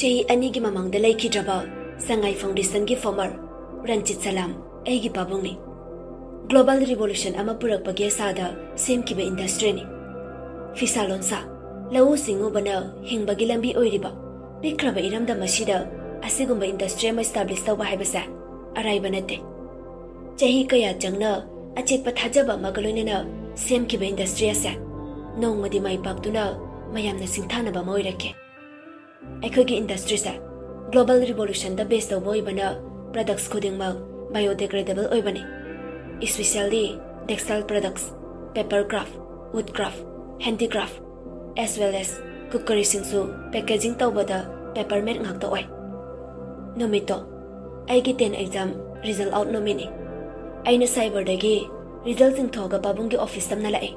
Chahi ani gi mamang dalai ki draba Sangai Foundation gi former Ranjit Salam ai gi pabung ni. Global revolution ama purak pagi sada sem ki be industry ni. Fisalon sa lau singu bana hing bagi lambi oiriba. Pikraba iram da masida asigumba industry ma establish taw bahai basa arai banate. Chahi kaya jangna achek pathajaba magaloina na sem ki be industry asa. Nong madi mai paktuna mayamna singthana ba moirake. Aikogi industry sa global revolution da base taw boy bana products khudingma biodegradable oibani. Especially textile products, paper craft, wood craft, handicraft, as well as cookery singsu packaging tawbada papermate ngakta oi. Nomito aigi 10 exam result out nomini. Aina cyber dagi result sing thoga pabungi office tamna lai.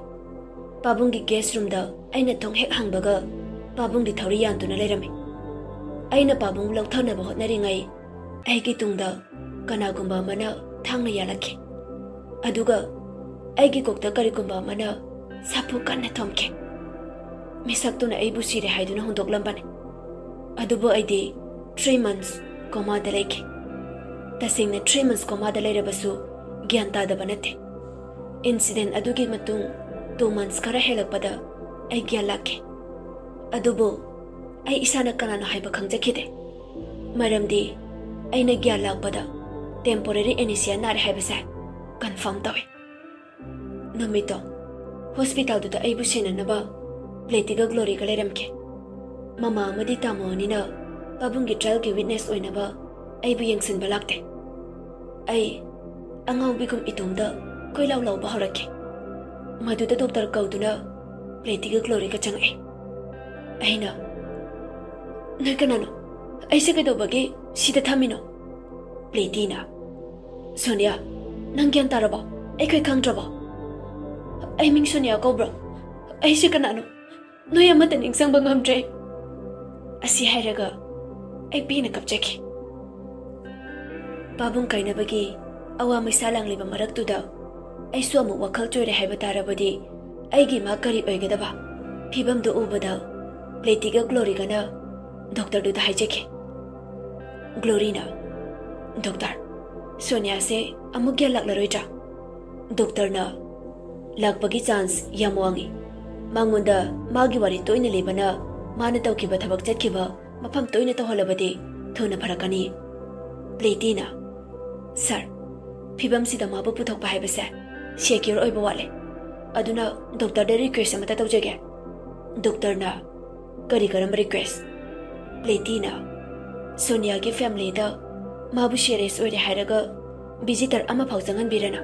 Pabungi guest room da aina thong hek hangbaga pabung di thori yan tuna leirami. Aina pabung lauthana ba hotnari ngai aigi tungda kanagumba mana thangna yalakhe. Aduga aigi kokta karigumba mana sapu kanna thomke. Misaktuna aibu sire haiduna hundoklambane. Adubo aidi 3 months coma da leke. Tasingna 3 months coma da leirabasu gyan tada banate. Incident adugi matung 2 months kara helakpada ai gyan lakhe. Adubo ai isana kanana haiba khangjakhide. Maramdi aina gyan lakpada temporary anesthesia nare haibasa confirm tawe. Nomito hospital du da aibu senanaba pletiga glory ka leramke. Mama amadi tamo nina pabungi trial ki witness oinaba aibu yengsin balakte. Ai angau bigum itumda koilaw law ba horake. Maduda doctor kauduna pletiga glory ka changai. Aina nakanano aise ke do bagi sida thamino. Pletina Sonia nang gyan taraba ai khoi khangdraba. Ai ming Sonia ko bro. Ai se kanano noi amata ningsang bangam tre. Asi hairaga ai pina kapcheki. Babung kaina bagi awa misalang liba maraktuda ai suamu wakhal choire haiba tarabadi ai gi ma kari oigadaba phibam do ubada pletiga glory gana doctor du da haijeki. Glory na Doctor Sonia se amuk gya laklaroi ja. Doctor na lakpagi chance yamwangi. Mangunda magi wari toina lebana mana tawkiba thabak chatkiba mafam toina tawhalabadi thona pharakani. Pletina Sir phibam sida mabu puthok ba haibase secure oiba wale. Aduna doctor da request amata tawjage. Doctor na kari karam request. Pletina Sonia ki family da mabu serious oire hairaga visitor ama phaujangan birana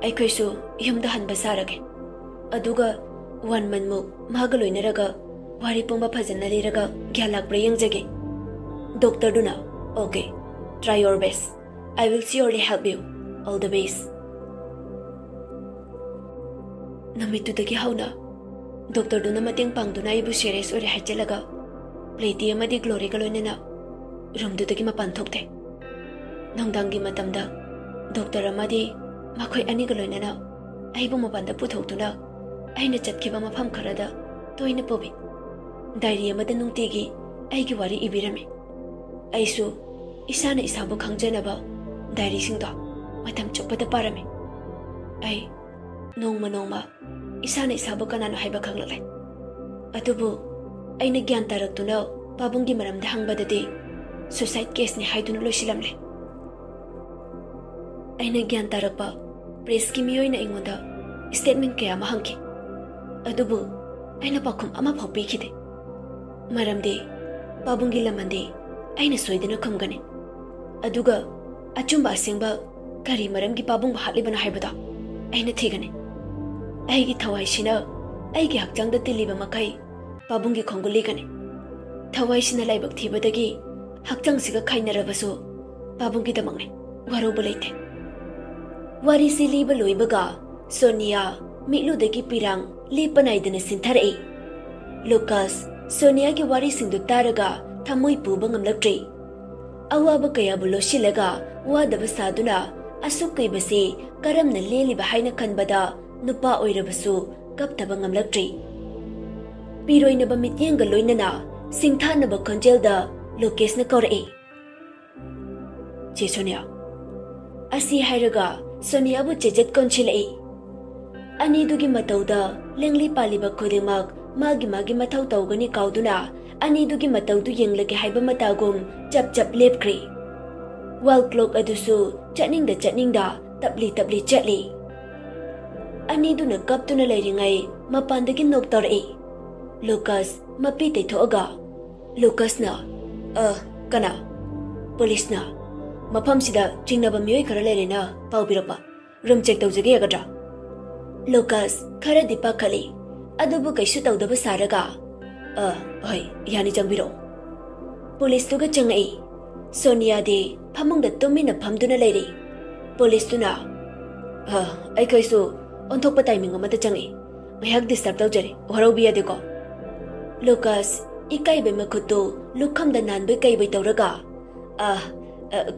aikhoisu yumda han basarage aduga 1 month mo maga loinaraga wari pomba phajana liraga gyalak prayang doctor duna okay try your best I will surely help you all the best namitu dagi hauna doctor duna mateng pangduna ibu serious oire hachalaga pleti amadi glory galoinena room dudagi mapan thokte Nongdangi matamda doctor amadi makhoi ani galoinana aibu mabanda puthokduna aina chatkiba mafam kharada toina pobi diary amada nungtigi aigi wari ibirame aisu isana isabu khangjanaba diary singdo matam choppada parame ai nongma isana isabu kanana haiba khanglale adubu aina gyan taraktuna pabungi maramda hangbadade suicide case ni haiduna loisilamle Aina gyan tarakpa press ki miyoy na ingoda statement kaya mahangki. Adubu aina pakum ama phaupi khide. Maramde pabungi lamande aina soidina khamgane. Aduga achumba asingba kari maramgi pabung bahalibana haibada aina thigane. Aigi thawai sina aigi hakjangda tiliba makai pabungi khonguli gane. Thawai sina laibak thibadagi hakjang siga khainarabasu pabungi damangne waroba leite. Wari si liba loibaga Sonia mitludagi pirang lipanaidana sintharae. Lucas Sonia gi wari singdu taraga thamoi puba ngamlaktre. Awaba kaya bulo shilaga wadaba saduna asukai basi karamna leliba haina khanbada nupa oirabasu kaptaba ngamlaktre. Piroinaba mityenga loinana singthanaba khonjelda Lucas na kaurei. Che Sonia. Asi hairaga Sonia bu chejet konchilai. Ani dugi matauda lengli paliba khodimak magi mathau tawgani kauduna ani dugi mataudu yenglage haiba matagum chap lepkri. Wall clock adusu chatning da tabli chatli. Ani duna kaptuna lairingai mapandagi nok tarai. Lucas mapi teithoga. Lucas na kana police na mafam sida chingnaba miyoi khara lerena paubirapa room check tawjage yagadra. Lucas khara dipa khali adubu kaisu tawdaba saraga hoi yani changbiro. Police tuga changai. Sonia de phamungda tumina phamduna leiri. Police tuna ai kaisu onthokpa timing amata changai. Ngahak disturb tawjare horaubi yadeko. Lucas ikai be makhutu lukhamda nanbe kai bai tawraga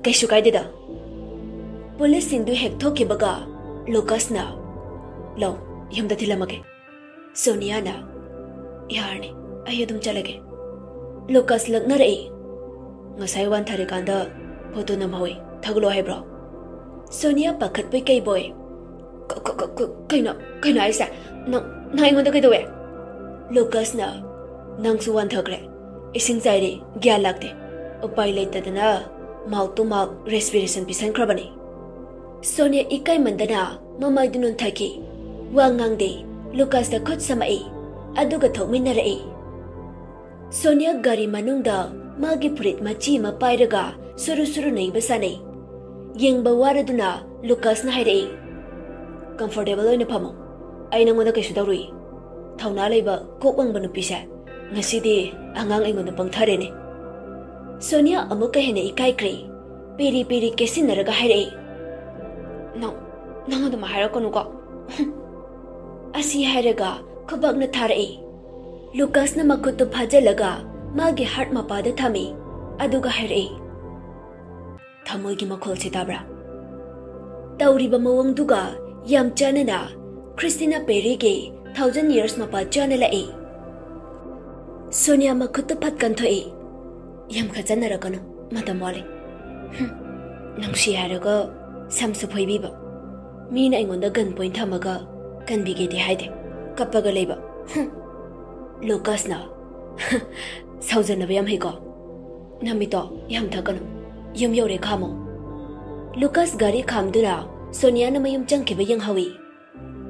kaisu kaideda. Police sindu hek thokibaga Lucas na lo yumda thilamage. Sonia na yarni ai adum chalage. Lucas lagnarei. Ngasai wan tharikanda photo namhoi thaglo haibro. Sonia pakhat pai kai boy. Kaina aisa na ingonda kai dowe. Lucas na nangsu wan thagre. Ising zaire gya lagde. Upai leitadana mouth to mouth respiration pisan krabani. Sonia ikai mandana mamai dunun thaki. Wangangde Lucas da khot samai aduga thokminarei. Sonia gari manungda magi purit machi ma pairaga suru nei basanai. Yengba waraduna Lucas na hairei. Comfortable oina phamo. Ai nangoda kaisu dawrui. Thauna leiba kokwangba nupisa. Ngasidi angang aingonda pangtharene. Sonia amuka hene ikai kri. Piri kesinaraga hairei. Nangoda ma hairakonu ko. Asi hairaga khobakna tharei. Lucas na makutu phajalaga magi heart mapada thami aduga hairei. Thamoigi makhol sitabra. Tauriba mawang duga yam chanana Christina Perry ge 1000 years mapa chanala e. Sonia makutu phatkan thoi. Yam khajanara kanu madam wale. Nangsi haraga samsu phoibiba. Mina ingonda gun point thamaga kan bige de haide. Kapaga leiba. Lucas na saujana yam hiko. Namito yam thakanu. Yum yore khamo. Lucas gari khamdura Sonia na mayum changkhiba yang hawi.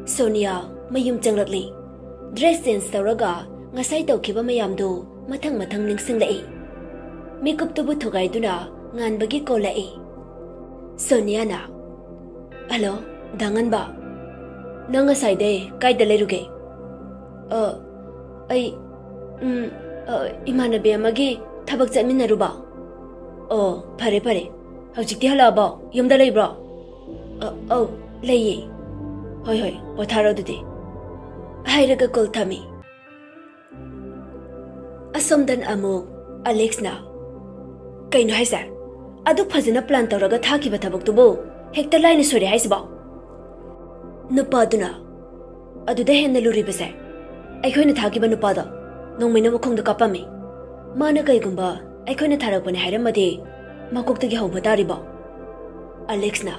Sonia mayum changlakli. Dress sense tawraga ngasai tawkhiba mayamdu mathang ningsinglai. Makeup tubu thogaiduna nganbagi kolai. Sonia na hello dangan ba nang ngasai de kaida leruge. Ai imanabe amagi thabak chatminaruba. Pare hojikti halaba yumda leibro. Leye. Hoi potharo dudi. Hairaga kol thami. Asomdan amuk Alex na. Kaino haisa. Aduk phajana plan tawraga thakiba thabaktubo hekta line sore haisba. Nupaduna. Aduda henna luribase. Aikhoina thakiba nupada nongmaina mukhongda kapami. Mana kaigumba aikhoina tharakpane hairamadi makoktagi hauba tariba. Alex na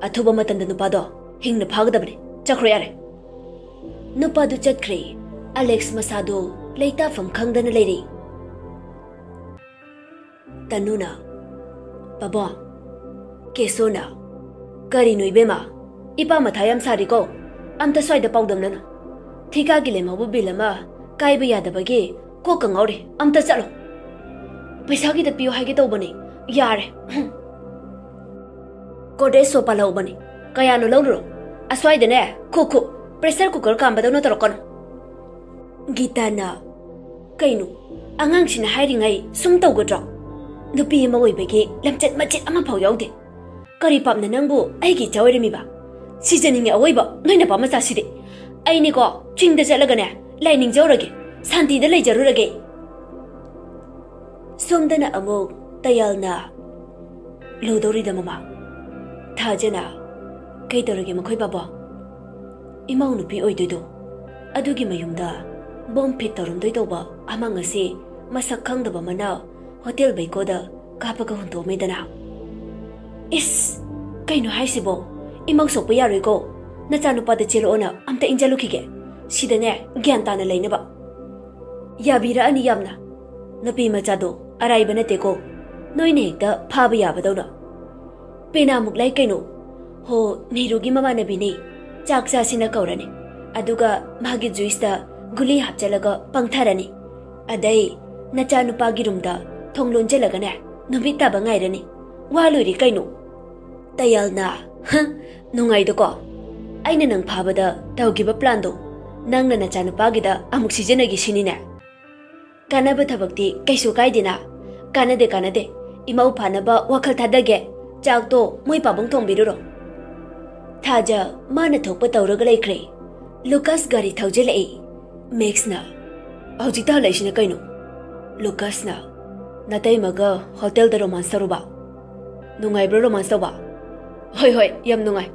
athuba matanda nupado hingna phagdabne chakro yare. Nupadu chatkre. Alex masado leita fam khangdana leiri. Tanuna Baba Kesona Kari nui bema Ipa mathayam sariko Amta soida paudamnana Thika gile mabu bilama Kaiba yadabagi Koka ngauri Amta chalo Paisa ki da piyo haige tawbani Yare Kode sopa laubani Kaya no lauro Aswaida ne Kuku Pressure cooker kambada no tarokano Gita na Kainu Angang sina hairingai Sum tawgadra Nupi ma oibagi lamchat machet ama phau yaude. Kari pamna nangbu aigi chawarimi ba. Sijaninge awoiba noina pama saside. Aini ko chingda chalaga ne lining jawrage. Santi da leijarurage. Somdana amok tayalna lodori da mama. Thajana kai dorage makhoi baba. Imau nupi oidoido. Adugi mayumda bom fit torundoi toba amangase masak khangdaba mana hotel baikoda kapaga hunto medana is kaino haisibo imang sokpa yaroiko nachanupa da chelo ona amta injalukige sidane gyan tana leinaba yabira ani yamna napi machado araiba nateko noine hekta phaba yabadona pena muklai kaino ho nirugi mamanabini chak chasina kaurani aduga magi juice da guli hapchalaga pangtharani adai nachanupagi rumda thonglonjelagane numita bangairani waluri kaino tayalna nungai doko aina nang phabada tawgiba plan do nangna nachanupagi da amuk sijenagi sinine kanaba thabakti kaisu kaidina kanade imau phanaba wakhal thadage chak to moi pabung thongbiruro thaja mana thokpa tawraga leikre Lucas gari thaujelai Max na hojita laisina kaino Lucas na natai maga hotel da romance taruba nungai bro romance tawa hoi yam nungai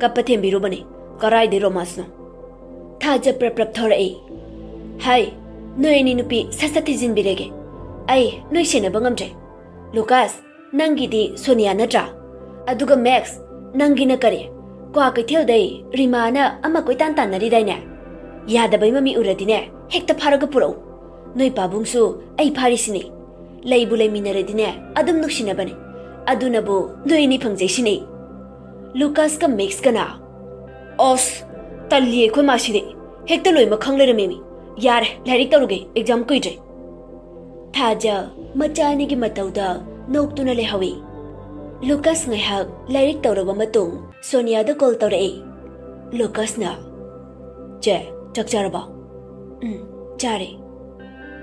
kappa thembiru bani karai de romance no thaja prap thorai hai noi ni nupi sasati jin birege ai noi sena bangam jai Lucas nangi di Sonia natra aduga Max nangi na kare kwa kaithel dai Rimana ama koitan tan nari dai ne yada bai mami uradi ne hekta pharaga puro noi pabungsu ai pharisini leibu leiminaradi ne adum nuksina bane adunabu noi ni phangjaisini Lucas ka Max kana os tallie khoi maside hekta loi ma khangle rememi yar lairik taruge exam koide thaja machani gi matauda noktuna le hawi Lucas ngai hak lairik tauraba matung Sonia da call taurai Lucas na che chak charaba chare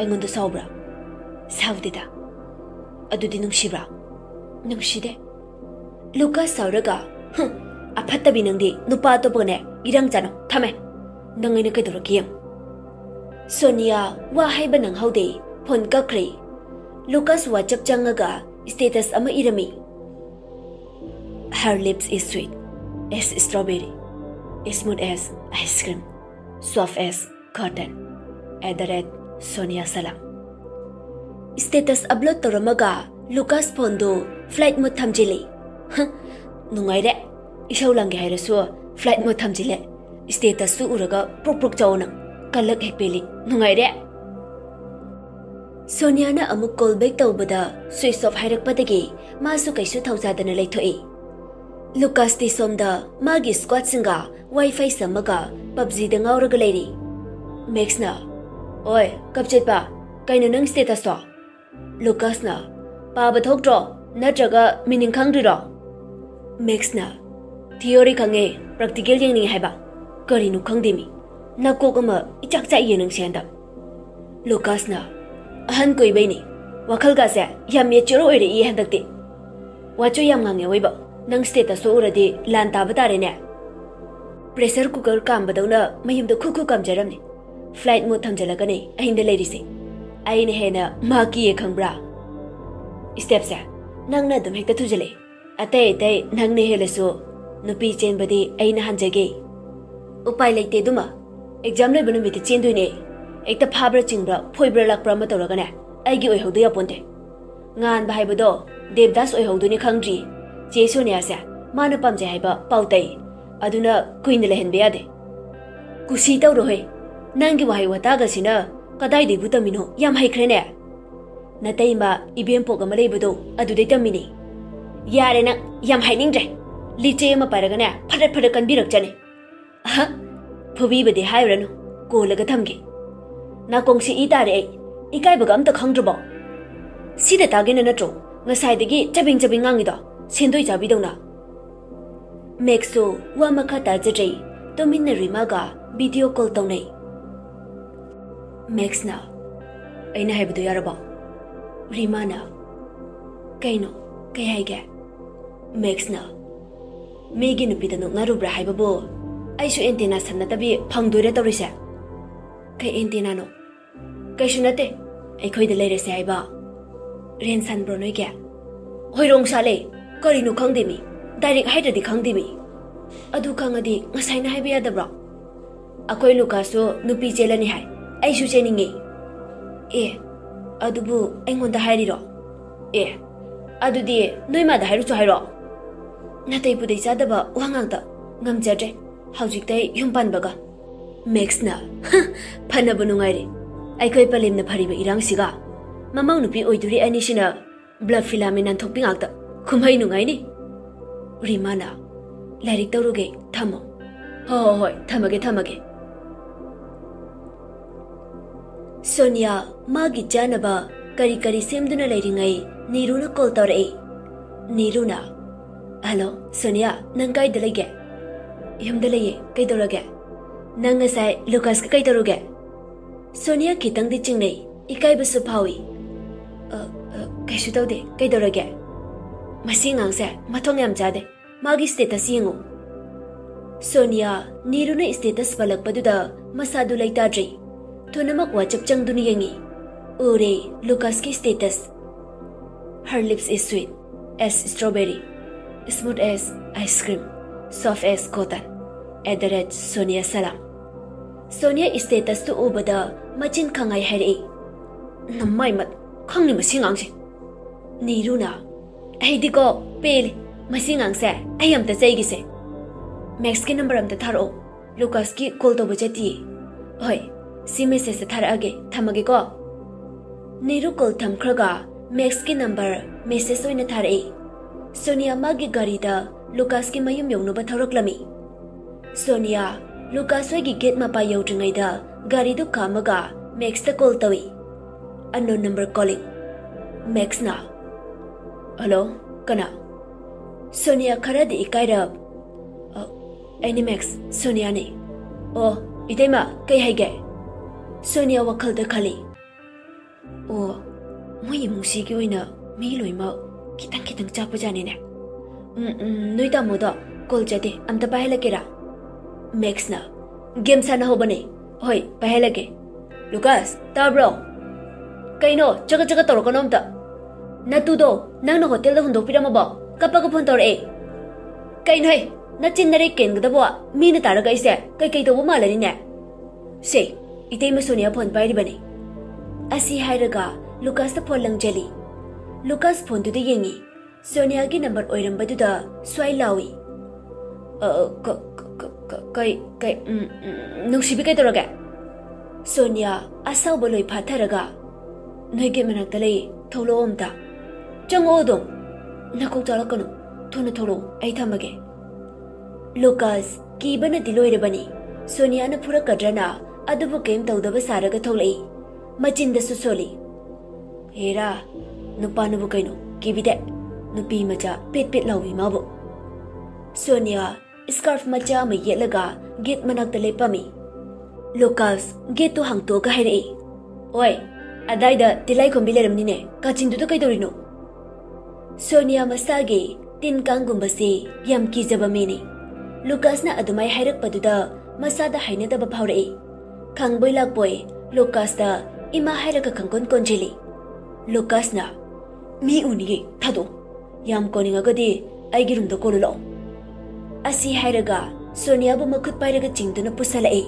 engonda saubra saudida adudi nungsibra nungside Lucas sauraga aphatta binangdi nupa to bone irang chano thame nangai na kaidura kiyam Sonia wa haiba nang haude phone kakre Lucas WhatsApp changaga status ama irami her lips is sweet as strawberry smooth as ice cream soft as cotton @Sonia Salam status upload toramaga Lucas phone do flight mode thamjili nungai re isau lange hairasu flight mode thamjile status su uraga prok chawna kalak hepeli nungai re Sonia na amuk call back tawbada switch off hairakpadagi masu kaisu thaujadana leithoi Lucas ti somda magi squad singa wifi samaga PUBG da ngauraga leiri Max na oi kapchet pa kaina nang status to Lucas na pa ba thok tro natraga meaning khangri ro Max na theory khange practical yengni haiba kari nu khangdemi nakok ama ichak chai yenang senda Lucas na ahan koi baini wakhal ga se yam ye choro ore i handakte wacho yam ngange oiba nang status uradi lan taba tare ne pressure cooker kam badawna mayum da khukhu kam jaramni flight mode thamjala gane ahinda leirise aine hena maki e khangbra step sa nang na dum hekta thujale atei nang ne heleso nupi chen badi aina hanjage upai leite duma exam le banu miti chen duine ekta phabra chingbra phoibra lakpra ma tawragane aigi oi hodu ya ponte ngan bai bodo Devdas oi hoduni khangri che Sonia sa mana pamje haiba pautai aduna queen le hen beade kusi taw rohe nangi wahai wata ga sina kadai de butamino yam haikrene natai ma ibem po gamale bodo adu de tamini yare na yam haining je liche ma paragane phare kan birak chane ha phobi bade hairanu ko laga thamge na kongsi itare ikai bagam ta khangdrobo sida tagena natro ngasai degi chabing ngangi do sendoi chabi dona Maxo wa makata jai to minna rimaga video call tonai Max na aina haibdu yaraba Rimana kaino kai haige Max na megi nu pidanu ngarubra haibabo aisu antenna sanna tabi phangdoire tawrise kai antenna no kai sunate ai khoi de leire se haiba ren san bro noi kya hoirong sale kari nu khangdemi direct haida di khangdemi adu khangadi ngasai na haiba yadabra akoi Lucaso nupi chelani hai ai su cheningi e adubu engonda hairiro ए अदुदी नोय मादा हाइरु चो हाइरो नातै पुदै चादबा वांगांता ngamjadre haujiktay yumpanbaga Max na phanabu nungaire aikoi palimna phariba irang siga mamang nupi oiduri anisina blood filament an thokpingakta khumhai nungai ni rimana lairik tawruge thamo hoi thamage Sonia magi janaba kari semduna lairingai Niruna call tawre Niruna hello Sonia nang kai dalage yumda laye kai dorage nang ngasai Lucas ka kai doruge Sonia kitang di chingnei ikai basu phawi kai su tawde kai dorage masingang se mathong yam jade magi status yengu Sonia Niruna status balak paduda masadu laitadri thunamak whatsapp changduni yengi ure Lucas ki status her lips is sweet as strawberry smooth as ice cream soft as cotton @Sonia Salam Sonia status to ubada machin khangai hairi namai mat khangni masingang se Niruna aidiko pel masingang se ayam ta chaigi se Max ki number am ta tharo Lucas ki call to bajati hoi si message thara age thamage ko Niru call thamkhraga Max ki number message oina thare Sonia magi gari da Lucas ki mayum yongno ba thoroklami Sonia Lucas wagi gate ma pa yawdringai da gari du khamaga Max ta call tawi unknown number calling Max na hello kana Sonia khara di ikaira any Max Sonia ne oh itema kai haige Sonia wakal da khali oh moi musi gi oina mi loima kitang chapa jani ne noi ta moda call jade amta pahelakera Max na game sana hobane hoi pahelake Lucas tabro kaino jaga torokono amta natudo nangno hotel da hundo pirama ba kapaga phone tore kaino hai na chinnare ken gda bo mi na taraga ise kai to ma lani ne se itei ma Sonia phone pairi bane asi hairaga Lucas ta phone langjali Lucas phone tu de yengi Sonia ki number oirambadu da swai lawi kai nungsibi kai toraga Sonia asaw boloi phatharaga noige manak talai tholo omta chango dom nakok chalakanu thona tholo ai thamage Lucas ki bana diloire bani Sonia na phura kadrana adubu kem tawdaba saraga tholai machin da susoli hera nupanu bu kaino kibide nupi macha pet lawi mabu Sonia scarf macha ma yelaga gate manak tale pami Lucas gate to hangto ka haire oi adai da tilai khombileram ni ne kachin du to kai dorino Sonia masage tin kangum basi yam ki jaba meni Lucas na adumai hairak paduda masada haina da ba phawre khangboi lakboi Lucas da ima hairaka khangkon konjeli Lucas na mi uni thado yam koninga gadi aigi room da kololo asi hairaga Sonia bu makut pairaga chingduna pusalai